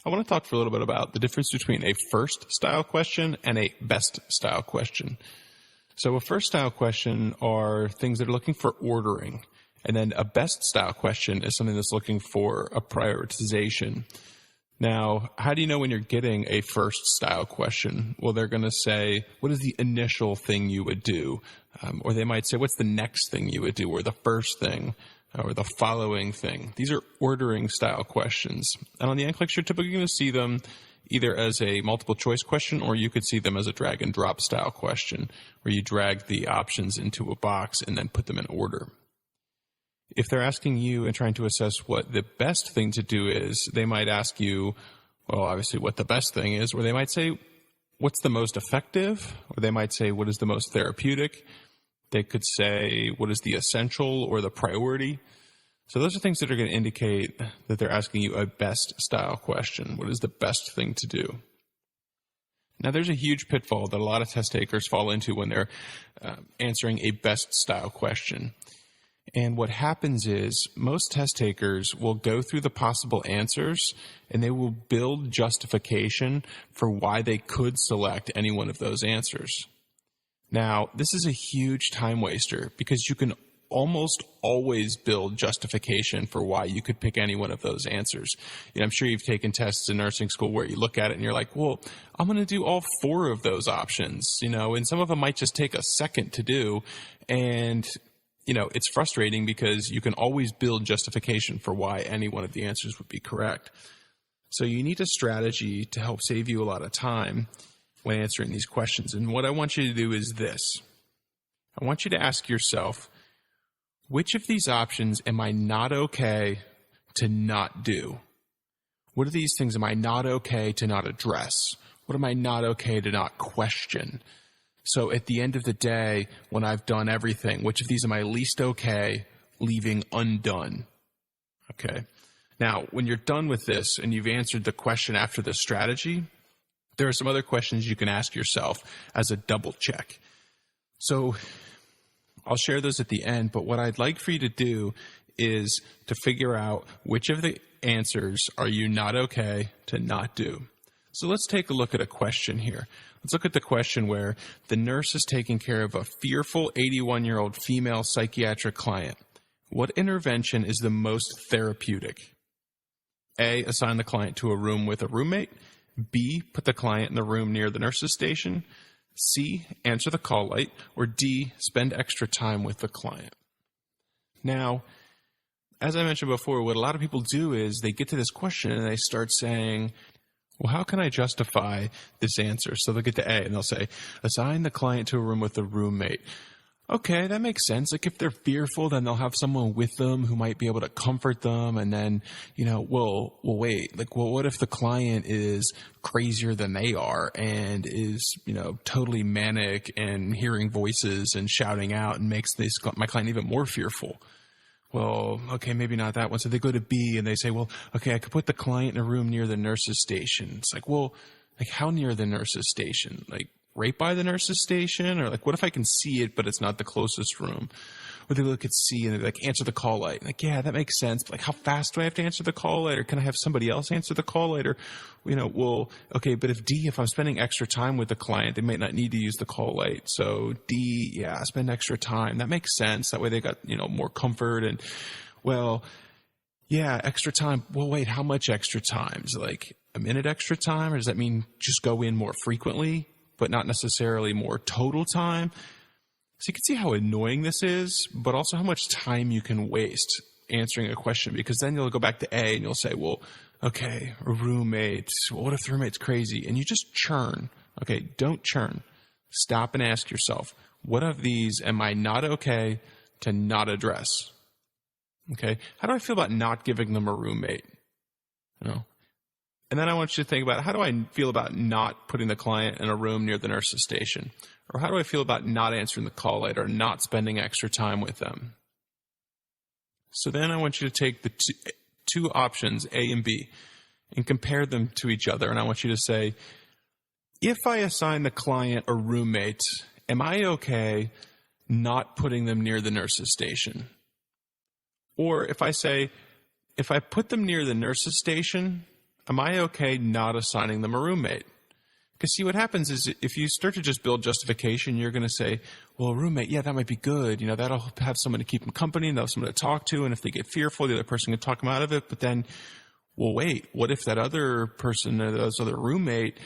I want to talk for a little bit about the difference between a first style question and a best style question. So a first style question are things that are looking for ordering, and then a best style question is something that's looking for a prioritization. Now, how do you know when you're getting a first style question? Well, they're going to say, what is the initial thing you would do? Or they might say, what's the next thing you would do? Or the first thing, or the following thing. These are ordering style questions. And on the NCLEX, you're typically going to see them either as a multiple choice question, or you could see them as a drag and drop style question, where you drag the options into a box and then put them in order. If they're asking you and trying to assess what the best thing to do is, they might ask you, well, obviously what the best thing is, or they might say, what's the most effective? Or they might say, what is the most therapeutic? They could say, what is the essential or the priority? So those are things that are going to indicate that they're asking you a best style question. What is the best thing to do? Now, there's a huge pitfall that a lot of test takers fall into when they're answering a best style question. And what happens is most test takers will go through the possible answers and they will build justification for why they could select any one of those answers. Now, this is a huge time waster because you can almost always build justification for why you could pick any one of those answers. I'm sure you've taken tests in nursing school where you look at it and you're like, well, I'm going to do all 4 of those options, and some of them might just take a second to do. And it's frustrating because you can always build justification for why any one of the answers would be correct. So you need a strategy to help save you a lot of time when answering these questions. And what I want you to do is this. I want you to ask yourself, which of these options am I not okay to not do? What are these things am I not okay to not address? What am I not okay to not question? So at the end of the day, when I've done everything, which of these am I least okay leaving undone? Okay. Now, when you're done with this and you've answered the question after the strategy, there are some other questions you can ask yourself as a double check. So I'll share those at the end, but what I'd like for you to do is to figure out which of the answers are you not okay to not do. So let's take a look at a question here. Let's look at the question where the nurse is taking care of a fearful 81-year-old female psychiatric client. What intervention is the most therapeutic? A, assign the client to a room with a roommate. B, put the client in the room near the nurse's station. C, answer the call light. Or D, spend extra time with the client. Now, as I mentioned before, what a lot of people do is they get to this question and they start saying, well, how can I justify this answer? So they'll get to A and they'll say, assign the client to a room with a roommate. Okay, that makes sense. Like if they're fearful, then they'll have someone with them who might be able to comfort them. And then, wait, what if the client is crazier than they are and is, totally manic and hearing voices and shouting out and makes my client even more fearful? Well, okay, maybe not that one. So they go to B and they say, well, okay, I could put the client in a room near the nurse's station. It's like, well, how near the nurse's station? Like right by the nurse's station? Or what if I can see it, but it's not the closest room? Or they look at C and they're answer the call light. Yeah, that makes sense. But how fast do I have to answer the call light? Or can I have somebody else answer the call light? Or, okay, but if I'm spending extra time with the client, they might not need to use the call light. So D, yeah, spend extra time. That makes sense. That way they got, more comfort and, yeah, extra time. Well, wait, how much extra time? Is it a minute extra time? Or does that mean just go in more frequently, but not necessarily more total time? So you can see how annoying this is, but also how much time you can waste answering a question, because then you'll go back to A and you'll say, well, okay, a roommate. Well, what if the roommate's crazy? And you just churn. Okay, don't churn. Stop and ask yourself, what of these am I not okay to not address? Okay, how do I feel about not giving them a roommate? And then I want you to think about, how do I feel about not putting the client in a room near the nurse's station? Or how do I feel about not answering the call light or not spending extra time with them? So then I want you to take the two options, A and B, and compare them to each other. And I want you to say, if I assign the client a roommate, am I okay not putting them near the nurse's station? Or if I say, if I put them near the nurse's station, am I okay not assigning them a roommate? Because see, what happens is if you start to just build justification, you're going to say, well, a roommate, yeah, that might be good. That'll have someone to keep them company and they'll have someone to talk to. And if they get fearful, the other person can talk them out of it. But then, well, wait, what if that other person or that other roommate,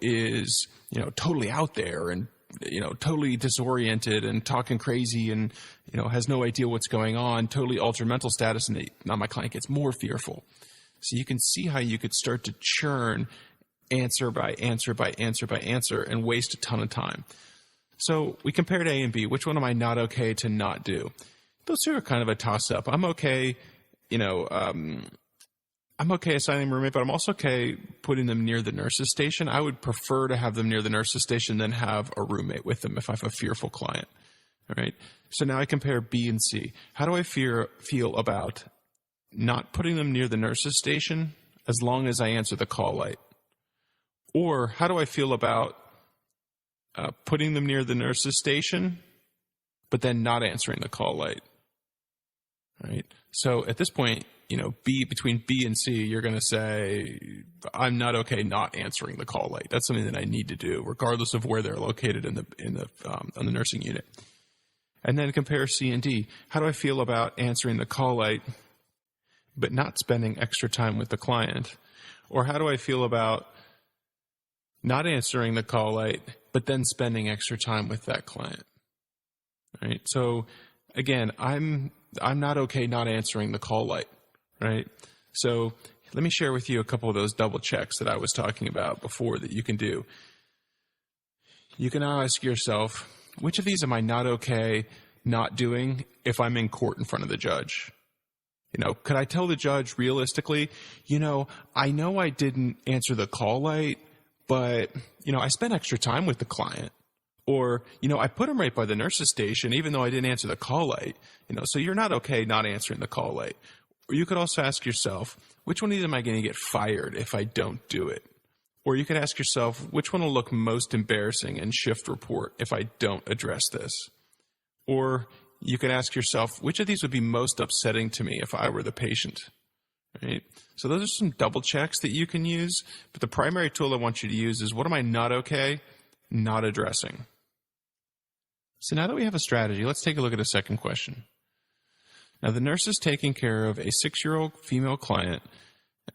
is, totally out there and, totally disoriented and talking crazy and, has no idea what's going on, totally altered mental status, and now my client gets more fearful. So you can see how you could start to churn answer by answer by answer by answer and waste a ton of time. So we compared A and B. Which one am I not okay to not do? Those two are kind of a toss-up. I'm okay, I'm okay assigning a roommate, but I'm also okay putting them near the nurse's station. I would prefer to have them near the nurse's station than have a roommate with them if I have a fearful client. All right. So now I compare B and C. How do I feel about not putting them near the nurse's station as long as I answer the call light? Or how do I feel about putting them near the nurse's station, but then not answering the call light? Right. So at this point, between B and C, you're going to say, I'm not okay not answering the call light. That's something that I need to do, regardless of where they're located on the nursing unit. And then compare C and D. How do I feel about answering the call light, but not spending extra time with the client? Or how do I feel about not answering the call light, but then spending extra time with that client? Right. So again, I'm not okay not answering the call light. Right. So let me share with you a couple of those double checks that I was talking about before that you can do. You can now ask yourself, which of these am I not okay not doing if I'm in court in front of the judge? Could I tell the judge realistically, I know I didn't answer the call light, but, I spent extra time with the client. Or, I put him right by the nurse's station, even though I didn't answer the call light. So you're not okay not answering the call light. Or you could also ask yourself, which one of these am I going to get fired if I don't do it? Or you could ask yourself, which one will look most embarrassing in shift report if I don't address this? Or you could ask yourself, which of these would be most upsetting to me if I were the patient? Right? So those are some double checks that you can use. But the primary tool I want you to use is, what am I not okay not addressing? So now that we have a strategy, let's take a look at a second question. Now, the nurse is taking care of a 6-year-old female client,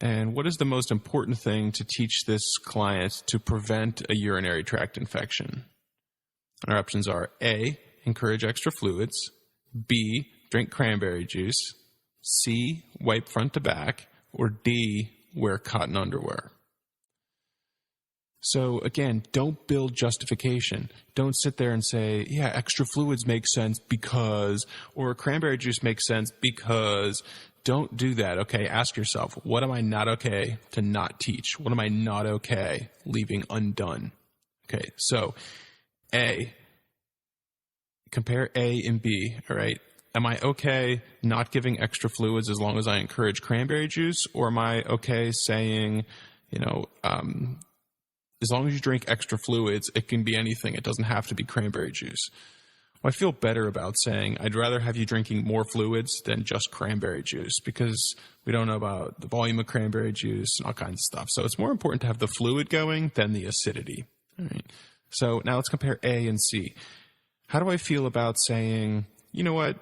and what is the most important thing to teach this client to prevent a urinary tract infection? And our options are A, encourage extra fluids, B, drink cranberry juice, C, wipe front to back, or D, wear cotton underwear. So again, don't build justification. Don't sit there and say, yeah, extra fluids make sense because, or cranberry juice makes sense because. Don't do that. Okay, ask yourself, what am I not okay to not teach? What am I not okay leaving undone? Okay, so A, compare A and B, all right? Am I okay not giving extra fluids as long as I encourage cranberry juice? Or am I okay saying, as long as you drink extra fluids, it can be anything. It doesn't have to be cranberry juice. Well, I feel better about saying I'd rather have you drinking more fluids than just cranberry juice, because we don't know about the volume of cranberry juice and all kinds of stuff. So it's more important to have the fluid going than the acidity. All right. So now let's compare A and C. How do I feel about saying, you know what?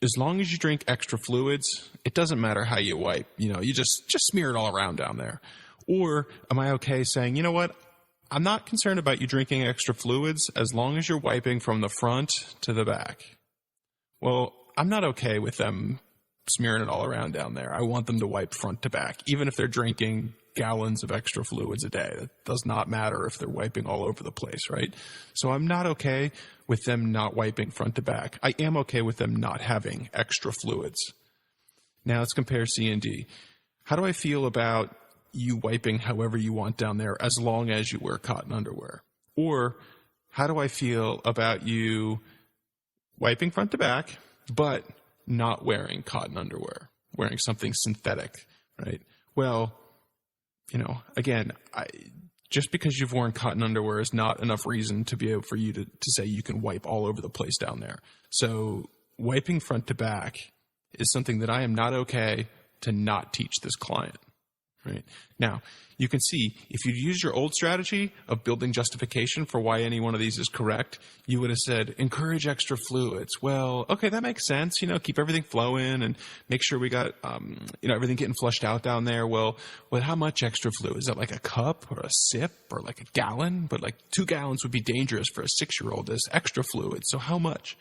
As long as you drink extra fluids, it doesn't matter how you wipe. You just smear it all around down there. Or am I okay saying, you know what? I'm not concerned about you drinking extra fluids as long as you're wiping from the front to the back. Well, I'm not okay with them smearing it all around down there. I want them to wipe front to back, even if they're drinking gallons of extra fluids a day. It does not matter if they're wiping all over the place, right? So I'm not okay with them not wiping front to back. I am okay with them not having extra fluids. Now let's compare C and D. How do I feel about you wiping however you want down there as long as you wear cotton underwear? Or how do I feel about you wiping front to back but not wearing cotton underwear, wearing something synthetic, right? Well, again, just because you've worn cotton underwear is not enough reason to be able for you to say you can wipe all over the place down there. So wiping front to back is something that I am not okay to not teach this client. right? Now, you can see if you'd used your old strategy of building justification for why any one of these is correct, you would have said, encourage extra fluids. Well, okay, that makes sense. Keep everything flowing and make sure we got, everything getting flushed out down there. Well, how much extra fluid? Is that like a cup or a sip or like a gallon? But like 2 gallons would be dangerous for a 6-year-old as extra fluid. So how much?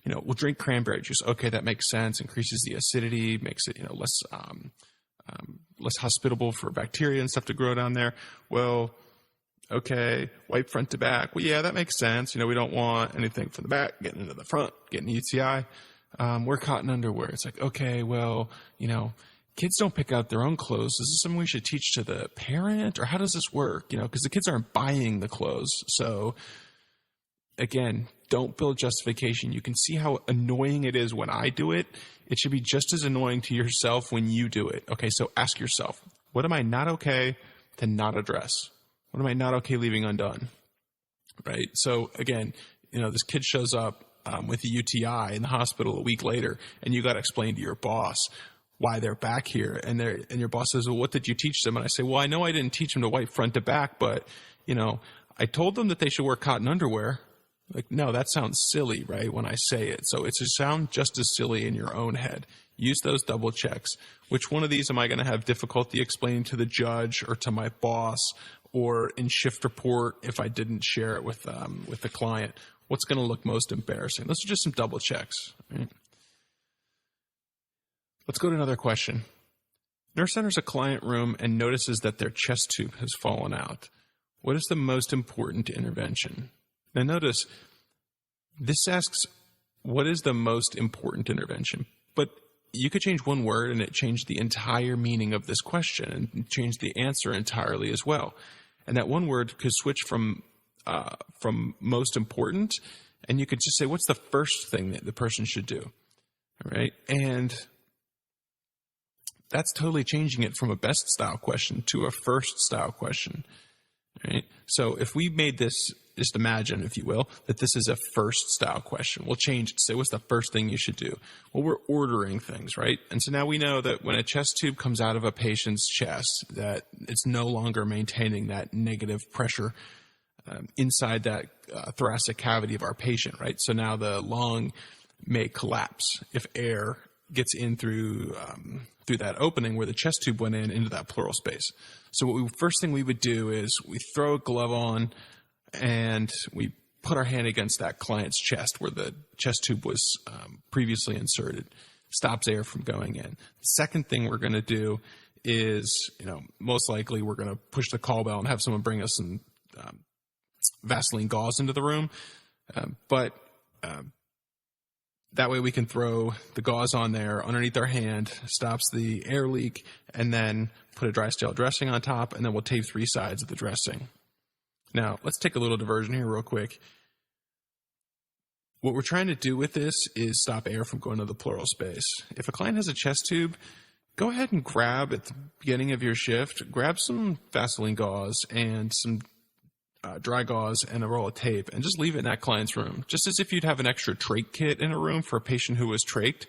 We'll drink cranberry juice. Okay, that makes sense. Increases the acidity, makes it, less hospitable for bacteria and stuff to grow down there. Well, okay, wipe front to back. Well, yeah, that makes sense. We don't want anything from the back getting into the front, getting UTI. Wear cotton underwear. It's like, okay, well, kids don't pick out their own clothes. Is this something we should teach to the parent, or how does this work? Because the kids aren't buying the clothes. So again, don't build justification. You can see how annoying it is when I do it. It should be just as annoying to yourself when you do it. Okay, so ask yourself, what am I not okay to not address? What am I not okay leaving undone? Right? So again, this kid shows up with a UTI in the hospital a week later, and you got to explain to your boss why they're back here. And your boss says, well, what did you teach them? And I say, well, I know I didn't teach them to wipe front to back, but, I told them that they should wear cotton underwear. Like, no, that sounds silly, right, when I say it. So it's a sound just as silly in your own head. Use those double checks. Which one of these am I going to have difficulty explaining to the judge or to my boss or in shift report if I didn't share it with the client? What's going to look most embarrassing? Those are just some double checks. Right? Let's go to another question. Nurse enters a client room and notices that their chest tube has fallen out. What is the most important intervention? Now notice, this asks, what is the most important intervention? But you could change one word and it changed the entire meaning of this question and change the answer entirely as well. And that one word could switch from most important, and you could just say, what's the first thing that the person should do? All right? And that's totally changing it from a best style question to a first style question. Right? So if we made this, just imagine, if you will, that this is a first style question. We'll change it. Say, what's the first thing you should do? Well, we're ordering things, right? And so now we know that when a chest tube comes out of a patient's chest, that it's no longer maintaining that negative pressure inside that thoracic cavity of our patient, right? So now the lung may collapse if air gets in through that opening where the chest tube went into that pleural space. So first thing we would do is we throw a glove on and we put our hand against that client's chest where the chest tube was previously inserted. Stops air from going in. The second thing we're going to do is, most likely we're going to push the call bell and have someone bring us some Vaseline gauze into the room. But that way we can throw the gauze on there underneath our hand, stops the air leak, and then put a dry sterile dressing on top, and then we'll tape 3 sides of the dressing. Now, let's take a little diversion here real quick. What we're trying to do with this is stop air from going to the pleural space. If a client has a chest tube, go ahead and grab, at the beginning of your shift, grab some Vaseline gauze and some dry gauze and a roll of tape, and just leave it in that client's room. Just as if you'd have an extra trach kit in a room for a patient who was trached,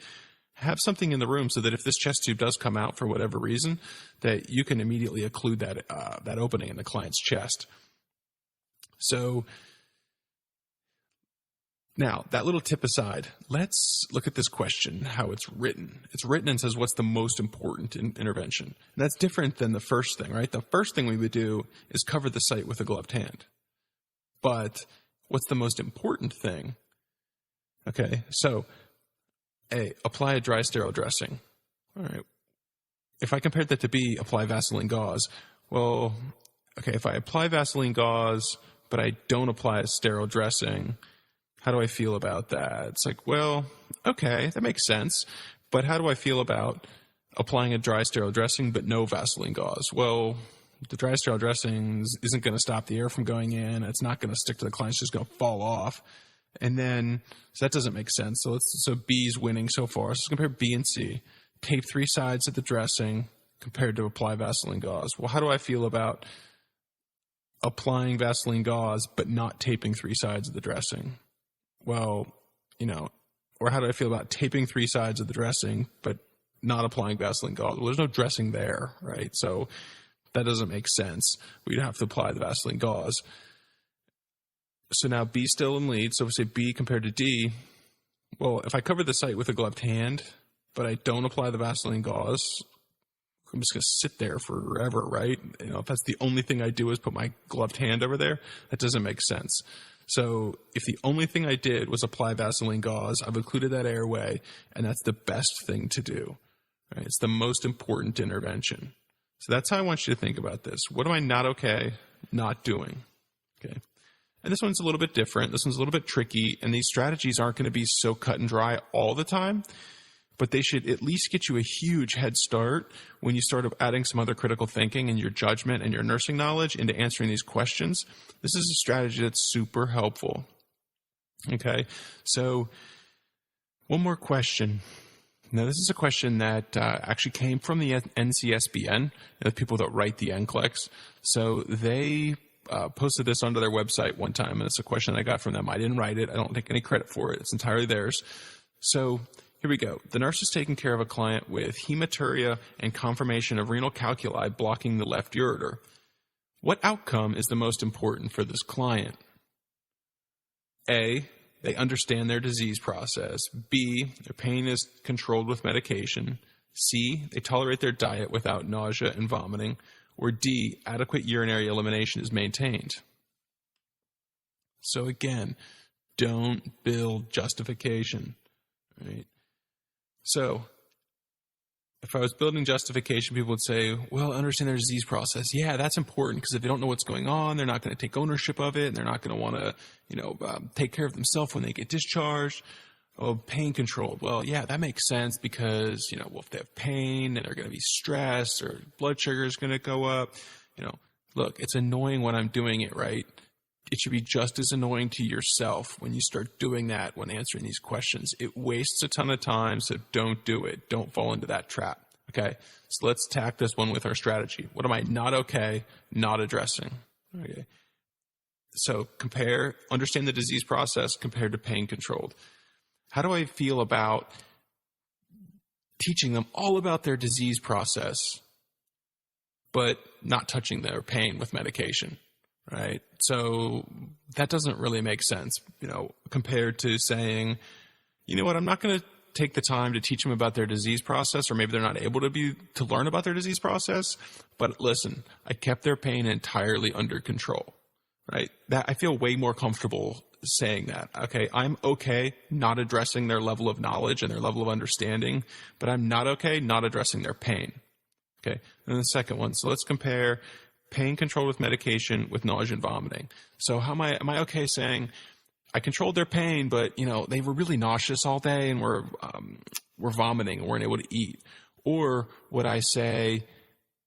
have something in the room so that if this chest tube does come out for whatever reason, that you can immediately occlude that opening in the client's chest. So now, that little tip aside, let's look at this question, how it's written. It's written and says, what's the most important intervention? And that's different than the first thing, right? The first thing we would do is cover the site with a gloved hand. But what's the most important thing? Okay, so A, apply a dry sterile dressing. All right. If I compared that to B, apply Vaseline gauze. Well, okay, if I apply Vaseline gauze, but I don't apply a sterile dressing, how do I feel about that? It's like, well, okay, that makes sense. But how do I feel about applying a dry sterile dressing but no Vaseline gauze? Well, the dry sterile dressing isn't going to stop the air from going in. It's not going to stick to the client. It's just going to fall off. And then, so that doesn't make sense. So B's winning so far. So let's compare B and C. Tape 3 sides of the dressing compared to apply Vaseline gauze. Well, how do I feel about applying Vaseline gauze but not taping 3 sides of the dressing? Well, or how do I feel about taping 3 sides of the dressing, but not applying Vaseline gauze. Well, there's no dressing there, right? So that doesn't make sense. We'd have to apply the Vaseline gauze. So now B still in lead. So we say B compared to D. Well, if I cover the site with a gloved hand, but I don't apply the Vaseline gauze, I'm just going to sit there forever, right? If that's the only thing I do is put my gloved hand over there, that doesn't make sense. So if the only thing I did was apply Vaseline gauze, I've included that airway, and that's the best thing to do. Right? It's the most important intervention. So that's how I want you to think about this. What am I not doing? Okay. And this one's a little bit different. This one's a little bit tricky, and these strategies aren't going to be so cut and dry all the time, but they should at least get you a huge head start when you start adding some other critical thinking and your judgment and your nursing knowledge into answering these questions. This is a strategy that's super helpful. Okay, so one more question. Now, this is a question that actually came from the NCSBN, the people that write the NCLEX. So they posted this onto their website one time, and it's a question I got from them. I didn't write it. I don't take any credit for it. It's entirely theirs. So here we go. The nurse is taking care of a client with hematuria and confirmation of renal calculi blocking the left ureter. What outcome is the most important for this client? A, they understand their disease process. B, their pain is controlled with medication. C, they tolerate their diet without nausea and vomiting. Or D, adequate urinary elimination is maintained. So again, don't build justification, right? So if I was building justification, people would say, well, understand their disease process. Yeah, that's important because if they don't know what's going on, they're not going to take ownership of it, and they're not going to want to, take care of themselves when they get discharged. Oh, pain controlled. Well, yeah, that makes sense because, if they have pain and they're going to be stressed or blood sugar is going to go up, look, it's annoying when I'm doing it, right? It should be just as annoying to yourself when you start doing that when answering these questions. It wastes a ton of time, so don't do it. Don't fall into that trap, okay? So let's tack this one with our strategy. What am I not addressing? Okay. So understand the disease process compared to pain controlled. How do I feel about teaching them all about their disease process, but not touching their pain with medication? Right. So that doesn't really make sense, compared to saying, I'm not going to take the time to teach them about their disease process, or maybe they're not able to learn about their disease process. But listen, I kept their pain entirely under control. Right. That I feel way more comfortable saying that. Okay. I'm okay not addressing their level of knowledge and their level of understanding, but I'm not okay not addressing their pain. Okay. And the second one. So let's compare pain controlled with medication with nausea and vomiting. So am I okay saying I controlled their pain, but they were really nauseous all day and were vomiting and weren't able to eat? Or would I say,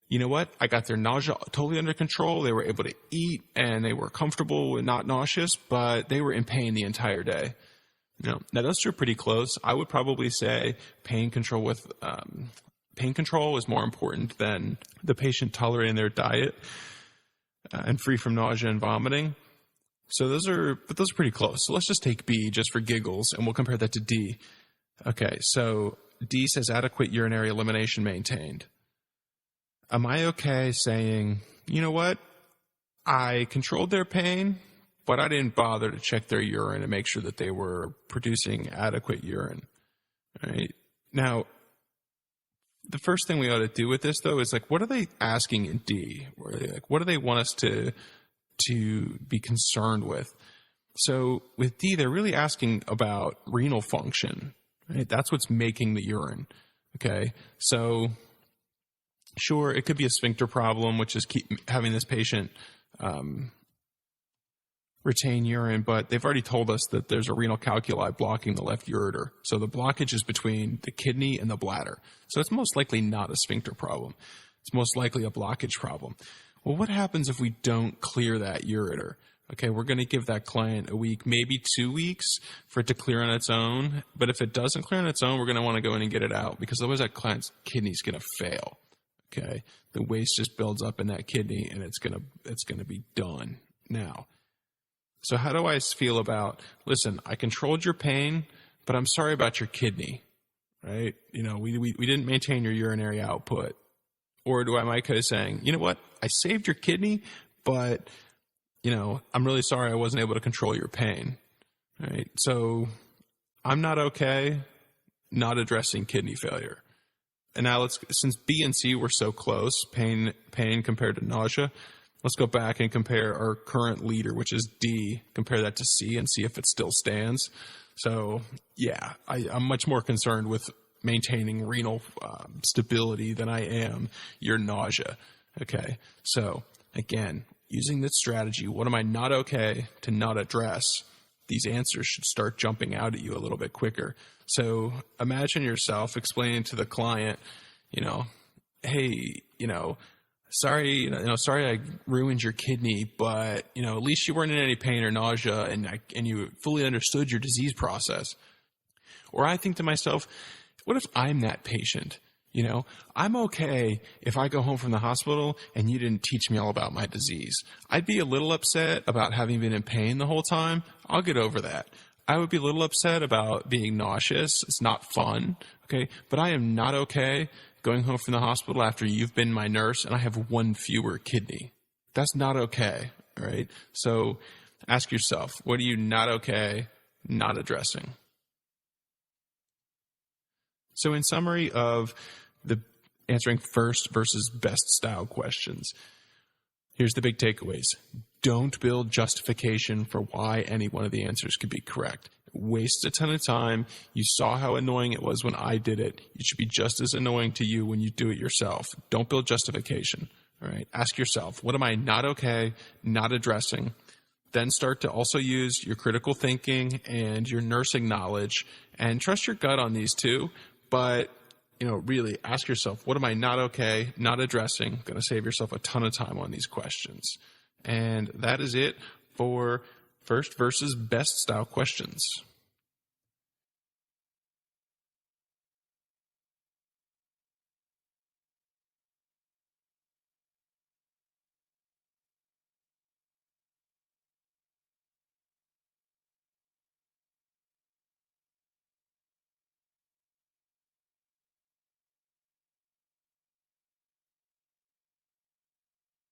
I got their nausea totally under control. They were able to eat and they were comfortable and not nauseous, but they were in pain the entire day. Now those two are pretty close. I would probably say pain control is more important than the patient tolerating their diet and free from nausea and vomiting. So those are pretty close. So let's just take B just for giggles, and we'll compare that to D. Okay, so D says adequate urinary elimination maintained. Am I okay saying, I controlled their pain, but I didn't bother to check their urine and make sure that they were producing adequate urine? Right? Now, the first thing we ought to do with this, though, is what are they asking in D? What do they want us to be concerned with? So with D, they're really asking about renal function, right? That's what's making the urine. Okay. So sure, it could be a sphincter problem, which is keep having this patient retain urine, but they've already told us that there's a renal calculi blocking the left ureter. So the blockage is between the kidney and the bladder. So it's most likely not a sphincter problem. It's most likely a blockage problem. Well, what happens if we don't clear that ureter? Okay, we're going to give that client a week, maybe 2 weeks for it to clear on its own. But if it doesn't clear on its own, we're going to want to go in and get it out, because otherwise that client's kidney is going to fail. Okay, the waste just builds up in that kidney and it's going to be done. Now, so how do I feel about, listen, I controlled your pain, but I'm sorry about your kidney, right? We didn't maintain your urinary output. Or do I might go saying, you know what, I saved your kidney, but, I'm really sorry I wasn't able to control your pain, right? So I'm not okay not addressing kidney failure. And now since B and C were so close, pain compared to nausea, let's go back and compare our current leader, which is D, compare that to C and see if it still stands. So yeah, I'm much more concerned with maintaining renal stability than I am your nausea. Okay, so again, using this strategy, what am I not okay to not address? These answers should start jumping out at you a little bit quicker. So imagine yourself explaining to the client, hey, sorry, sorry I ruined your kidney, but at least you weren't in any pain or nausea, and you fully understood your disease process. Or I think to myself, what if I'm that patient? I'm okay if I go home from the hospital and you didn't teach me all about my disease. I'd be a little upset about having been in pain the whole time. I'll get over that. I would be a little upset about being nauseous. It's not fun. Okay. But I am not okay going home from the hospital after you've been my nurse and I have one fewer kidney. That's not okay. All right. So ask yourself, what are you not okay not addressing? So in summary of the answering first versus best style questions, here's the big takeaways. Don't build justification for why any one of the answers could be correct. It wastes a ton of time. You saw how annoying it was when I did it. It should be just as annoying to you when you do it yourself. Don't build justification. All right. Ask yourself, what am I not okay, not addressing? Then start to also use your critical thinking and your nursing knowledge, and trust your gut on these two. But, really ask yourself, what am I not okay, not addressing? Going to save yourself a ton of time on these questions. And that is it for first versus best style questions.